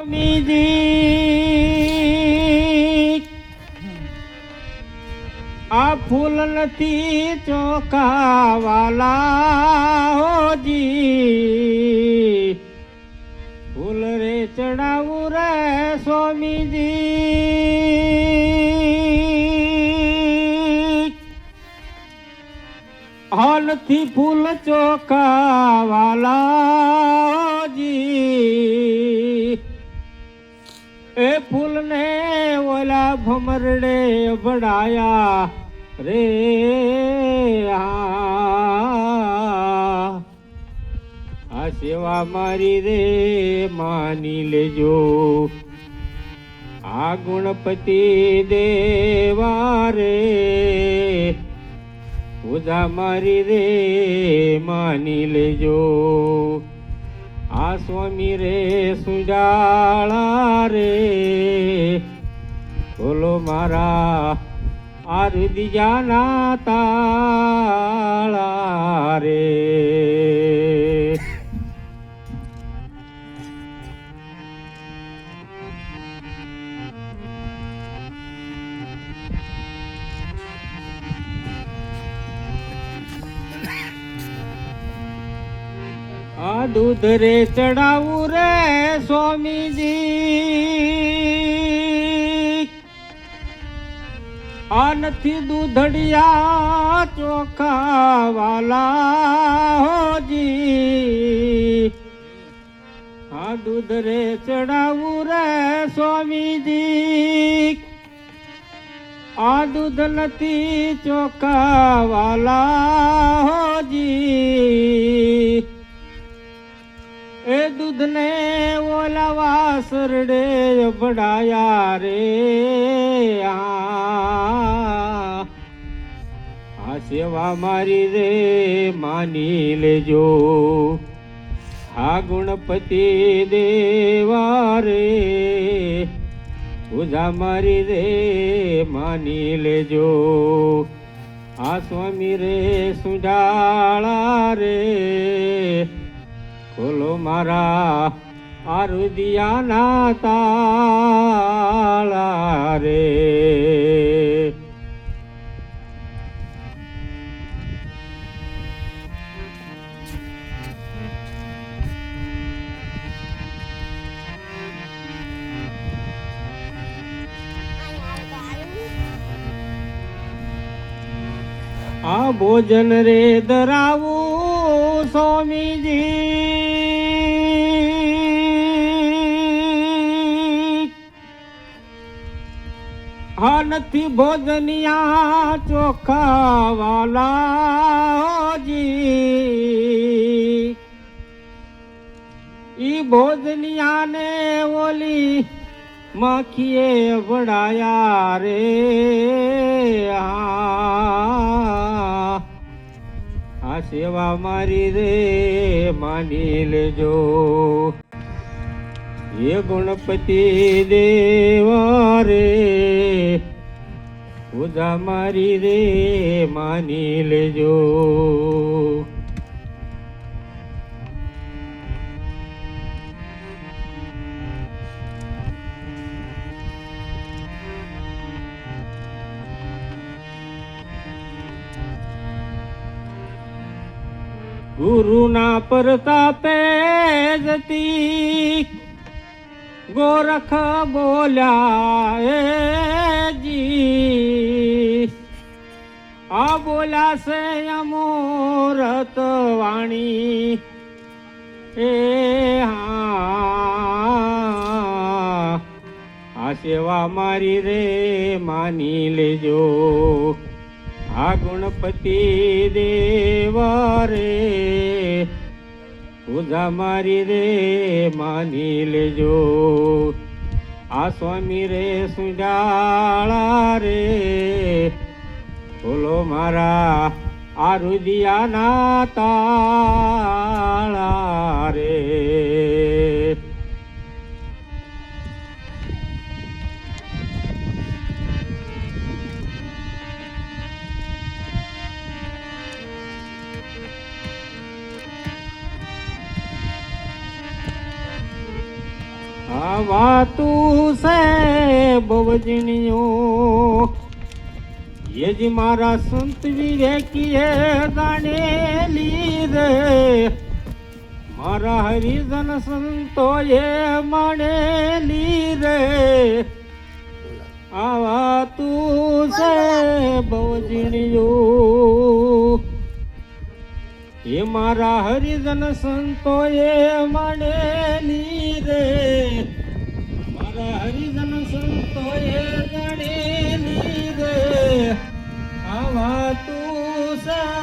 સ્વામીજી આ ફૂલ નથી ચોખા વાલા હોજી ફૂલ રે ચડાવું રે સ્વામીજી હા નથી ફૂલ ચોખા વાલા હોજી એ ફૂલ ને ઓલા ભમરડે બડાયા રે આ સેવા મારી રે માની લેજો આ ગુણપતિ દેવા રે પૂજા મારી રે માની લેજો આ સ્વામી રે સુજાળા રે બોલો મારા આ હૃદયના તાળા રે આ દૂધ રે ચડાવું રે સ્વામીજી આ નથી દૂધડિયા ચોખા વાલા હોજી આ દૂધ રે ચડાવું રે સ્વામીજી આ દૂધ નથી ચોખા વાલા હોજી એ દૂધ ને ઓલા વાસરડે બડાયા રે આ સેવા મારી રે માની લેજો આ ગુણપતિ દેવા રે પૂજા મારી રે માની લેજો આ સ્વામી રે સુજાળા રે બોલો મારા આ હૃદયના તાળા રે આ ભોજન રે ધરાવું સ્વામીજી હા નથી ભોજનિયા ચોખા વાલા જી ઈ ભોજનિયા ને ઓલી માખીએ વડાયા રે આ સેવા મારી રે માની લેજો એ ગુણપતિ દેવા રે પૂજા મારી રે માની લેજો ગુરુના પ્રતાપે જતી ગોરખ બોલ્યા એ જી આ બોલ્યા છે અમોરત વાણી એ આ સેવા મારી રે માની લેજો આ ગુણપતિ દેવા રે પૂજા મારી રે માની લેજો આ સ્વામી રે સુજાળા રે બોલો મારા આ હૃદયના તાળા રે આ વાતું છે બવજણીઓ યજી મારા સંત વિવેકીએ જાણેલી રે મારા હરિજન સંતોએ માણેલી રે આવા તું છે બવજણીઓ એ મારા હરિજન સંતોએ માણેલી રે મારા હરિજન સંતોએ જાણેલી રે આવા